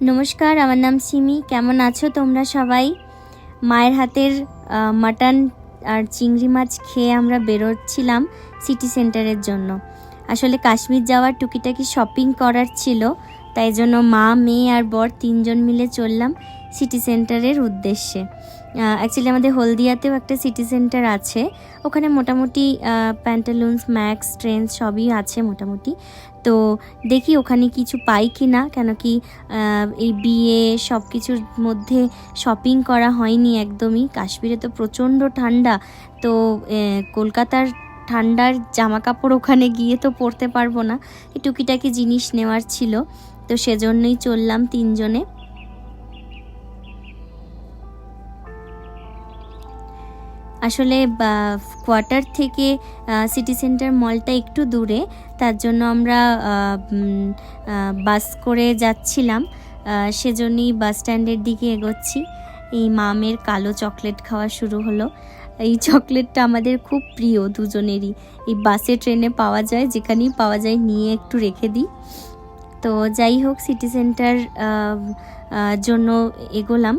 নমস্কার, আমার নাম সিমি। কেমন আছো তোমরা সবাই? মায়ের হাতের মাটন আর চিংড়ি মাছ খেয়ে আমরা বেরোচ্ছিলাম সিটি সেন্টারের জন্য। আসলে কাশ্মীর যাওয়ার টুকিটাকি শপিং করার ছিল, তাই জন্য মা, মেয়ে আর বর তিনজন মিলে চললাম সিটি সেন্টারের উদ্দেশ্যে। অ্যাকচুয়ালি আমাদের হলদিয়াতেও একটা সিটি সেন্টার আছে, ওখানে মোটামুটি প্যান্টালুন্স, ম্যাক্স, ট্রেন্ডস সবই আছে মোটামুটি। তো দেখি ওখানে কিছু পাই কি না, কেন কি এই বিয়ে সব কিছুর মধ্যে শপিং করা হয়নি একদমই। কাশ্মীরে তো প্রচণ্ড ঠান্ডা, তো কলকাতার ঠান্ডার জামা কাপড় ওখানে গিয়ে তো পরতে পারবো না, এই টুকিটাকি জিনিস নেওয়ার ছিল, তো সেজন্যই চললাম তিনজনে। আসলে কোয়ার্টার থেকে সিটি সেন্টার মলটা একটু দূরে, তার জন্য আমরা বাস করে যাচ্ছিলাম, সেজন্যই বাস স্ট্যান্ডের দিকে এগোচ্ছি। এই মামের কালো চকলেট খাওয়া শুরু হলো। এই চকলেটটা আমাদের খুব প্রিয় দুজনেরই, এই বাসে ট্রেনে পাওয়া যায়, যেখানেই পাওয়া যায় নিয়ে একটু রেখে দিই। তো যাই হোক, সিটি সেন্টার জন্য এগোলাম।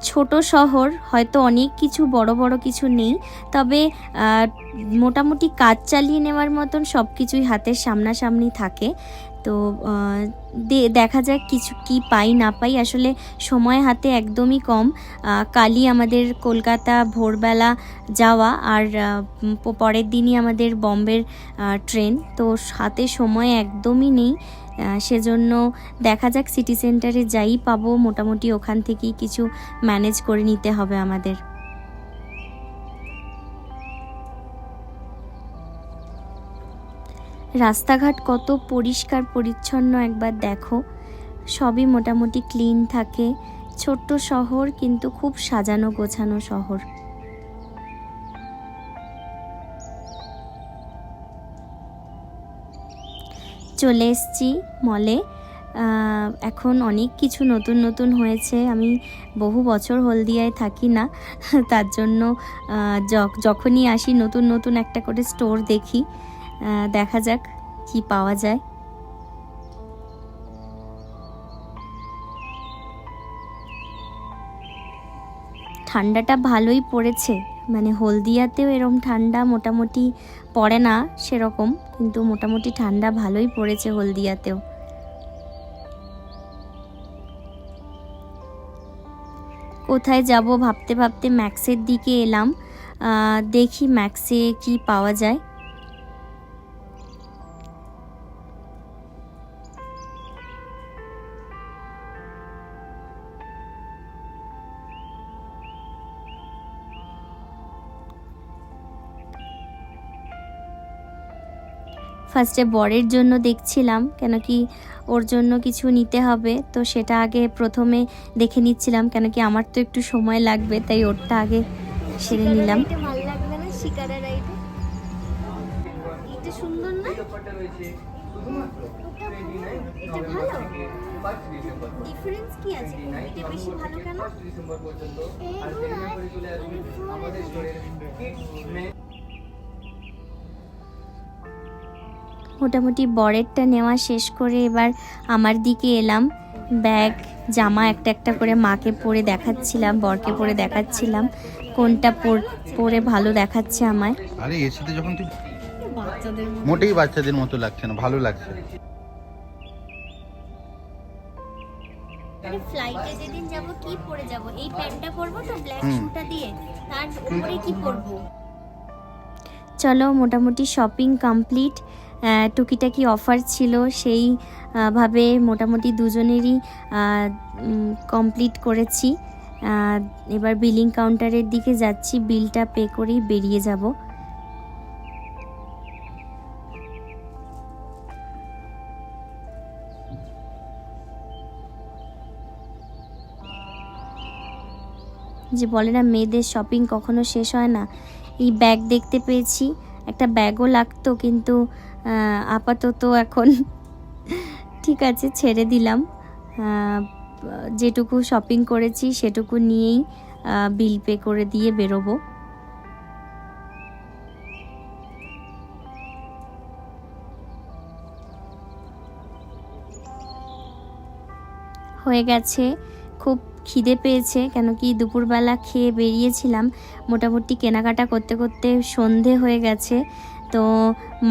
ছোট শহর, হয়তো অনেক কিছু বড় বড় কিছু নেই, তবে মোটামুটি কাজ চালিয়ে নেওয়ার মতন সব কিছুই হাতের সামনাসামনি থাকে। তো দেখা যাক কিছু কি পাই না পাই। আসলে সময় হাতে একদমই কম। কালই আমাদের কলকাতা ভোরবেলা যাওয়া, আর পরের দিনই আমাদের বম্বের ট্রেন, তো হাতে সময় একদমই নেই। সেজন্য দেখা যাক, সিটি সেন্টারে যাই পাবো মোটামুটি ওখান থেকেই কিছু ম্যানেজ করে নিতে হবে আমাদের। রাস্তাঘাট কত পরিষ্কার পরিচ্ছন্ন একবার দেখো, সবই মোটামুটি ক্লিন থাকে। ছোট্ট শহর, কিন্তু খুব সাজানো গোছানো শহর। চলে এসছি মলে। এখন অনেক কিছু নতুন নতুন হয়েছে। আমি বহু বছর হলদিয়ায় থাকি না, তার জন্য যখনই আসি নতুন নতুন একটা করে স্টোর দেখি। দেখা যাক কি পাওয়া যায়। ঠান্ডাটা ভালোই পড়েছে, মানে হলদিয়াতেও এরকম ঠান্ডা মোটামুটি পড়ে না সেরকম, কিন্তু মোটামুটি ঠান্ডা ভালোই পড়েছে হলদিয়াতেও। কোথায় যাব ভাবতে ভাবতে ম্যাক্সের দিকে এলাম। দেখি ম্যাক্সে কি পাওয়া যায়। ফার্স্টে বরের জন্য দেখছিলাম, কেন কি ওর জন্য কিছু নিতে হবে, তো সেটা আগে প্রথমে দেখে নিচ্ছিলাম, কেন কি আমার তো একটু সময় লাগবে, তাই ওরটা আগে সেরে নিলাম। ভালো লাগবে না শিকারা রাইডে? এটা সুন্দর না? এটা ভালো। ডিফারেন্স কি আছে? এটা বেশি ভালো কেন? মোটামুটি বরেরটা নেওয়া শেষ করে এবার আমার দিকে এলাম। ব্যাগ, জামা একটা একটা করে মাকে পরে দেখাচ্ছিলাম, বরকে পরে দেখাচ্ছিলাম কোনটা পরে ভালো দেখাচ্ছে আমায়। আরে এসিতে যখন তুই মোটেই বাচ্চাদের মতো লাগছে না, ভালো লাগছে। ফ্লাইটে যেদিন যাব কি পরে যাব? এই প্যান্টটা পরবো তো ব্ল্যাক শুটা দিয়ে, তার উপরে কি পরবো? চলো, মোটামুটি শপিং কমপ্লিট। টুকিটাকি অফার ছিল, সেই ভাবে মোটামুটি দুজনেরই কমপ্লিট করেছি। এবার বিলিং কাউন্টারের দিকে যাচ্ছি, বিলটা পে করেই বেরিয়ে যাব। যে বলে না, মেয়েদের শপিং কখনো শেষ হয় না। এই ব্যাগ দেখতে পেয়েছি, একটা ব্যাগও লাগতো, কিন্তু আপাতত এখন ঠিক আছে, ছেড়ে দিলাম। যেটুকু শপিং করেছি সেটুকু নিয়েই বিল পে করে দিয়ে বেরোবো। হয়ে গেছে, খুব খিদে পেয়েছে, কেন কি দুপুরবেলা খেয়ে বেরিয়েছিলাম, মোটামুটি কেনাকাটা করতে করতে সন্ধে হয়ে গেছে। তো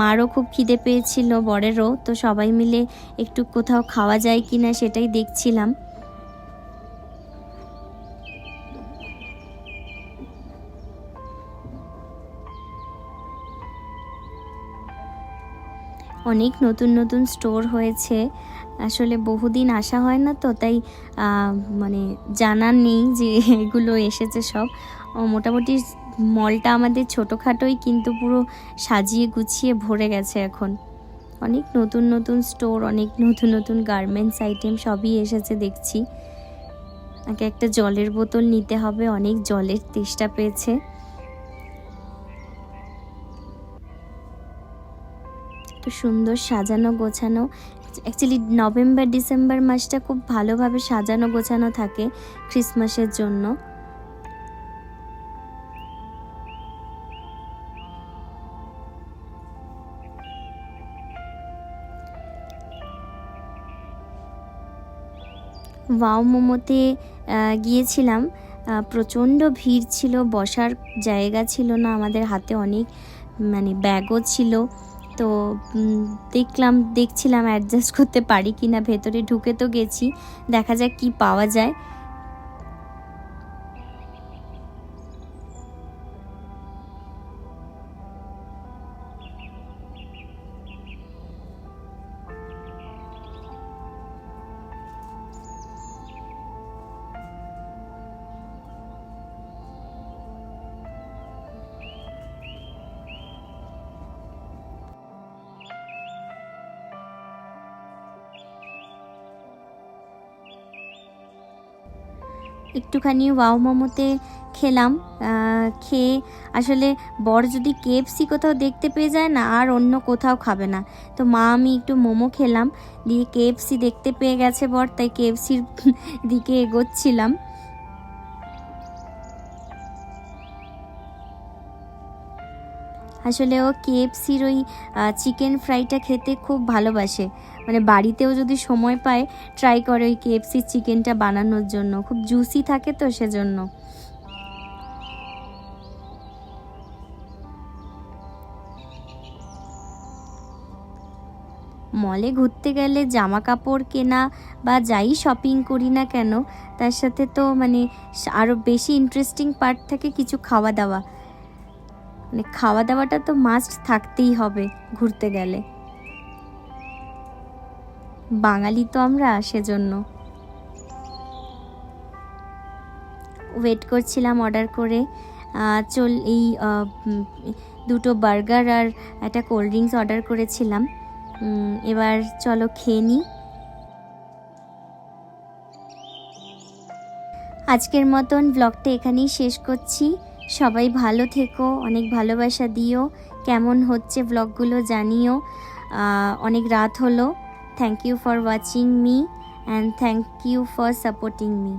মারও খুব খিদে পেয়েছিল, বরেরও। তো সবাই মিলে একটু কোথাও খাওয়া যায় কি না সেটাই দেখছিলাম। অনেক নতুন নতুন স্টোর হয়েছে, আসলে বহুদিন আসা হয় না, তো তাই মানে জানা নেই যে এগুলো এসেছে সব। মোটামুটি মলটা আমাদের ছোটোখাটোই, কিন্তু পুরো সাজিয়ে গুছিয়ে ভরে গেছে এখন। অনেক নতুন নতুন স্টোর, অনেক নতুন নতুন গার্মেন্টস আইটেম সবই এসেছে দেখছি। আগে একটা জলের বোতল নিতে হবে, অনেক জলের তেষ্টা পেয়েছে। তো সুন্দর সাজানো গোছানো, অ্যাকচুয়ালি নভেম্বর ডিসেম্বর মাসটা খুব ভালোভাবে সাজানো গোছানো থাকে ক্রিসমাসের জন্য। ওয়াও মোমোতে গিয়েছিলাম, প্রচণ্ড ভিড় ছিল, বসার জায়গা ছিল না, আমাদের হাতে অনেক মানে ব্যাগও ছিল। তো দেখছিলাম অ্যাডজাস্ট করতে পারি কি না, ভেতরে ঢুকে তো গেছি, দেখা যাক কি পাওয়া যায়। একটুখানি ওয়াও মোমোতে খেলাম, খেয়ে আসলে বর যদি KFC কোথাও দেখতে পেয়ে যায় না, আর অন্য কোথাও খাবে না। তো মা আমি একটু মোমো খেলাম, দিয়ে KFC দেখতে পেয়ে গেছে বর, তাই KFCর দিকে এগোচ্ছিলাম। আসলে ও KFCর ওই চিকেন ফ্রাইটা খেতে খুব ভালোবাসে, মানে বাড়িতেও যদি সময় পায় ট্রাই করে ওই KFCর চিকেনটা বানানোর জন্য, খুব জুসি থাকে তো সেজন্য। মলে ঘুরতে গেলে জামা কাপড় কেনা বা যাই শপিং করি না কেন, তার সাথে তো মানে আরও বেশি ইন্টারেস্টিং পার্ট থাকে কিছু খাওয়া দাওয়া। মানে খাওয়া দাওয়াটা তো মাস্ট থাকতেই হবে ঘুরতে গেলে, বাঙালি তো আমরা, সেজন্য। ওয়েট করছিলাম অর্ডার করে, এই দুটো বার্গার আর একটা কোল্ড ড্রিঙ্কস অর্ডার করেছিলাম। এবার চলো খেয়ে নিই। আজকের মতন ব্লগটা এখানেই শেষ করছি। সবাই ভালো থেকো, অনেক ভালোবাসা দিও, কেমন হচ্ছে ব্লগগুলো জানিও। অনেক রাত হলো। Thank you for watching me and thank you for supporting me.